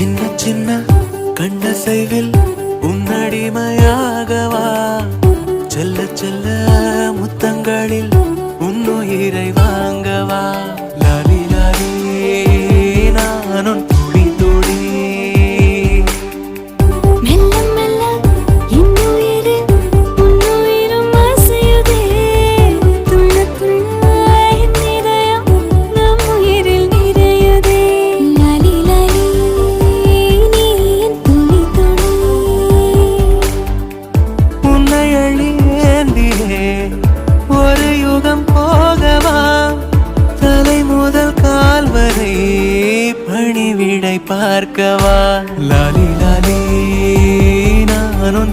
சின்ன சின்ன கண்ணசைவில் உன்னடிமையாகவா செல்ல செல்ல முத்தங்களில் உன்னுயிரை வாங்கவா லாலி லாலி நானும் துடி துடி மெல்ல மெல்ல இன்னுயிரு உன்னுயிரும் அசையுதே துள்ள துள்ள என் இதயம் நம் உயிரில் நிறையுதே லாலி லாலி நீ என் துளி துளி உன்னை அழியேந்தியே ஒரு யுகம் போகவா தலை முதல் கால் வரை பணிவிடை பார்க்கவா லாலி லாலி நானும்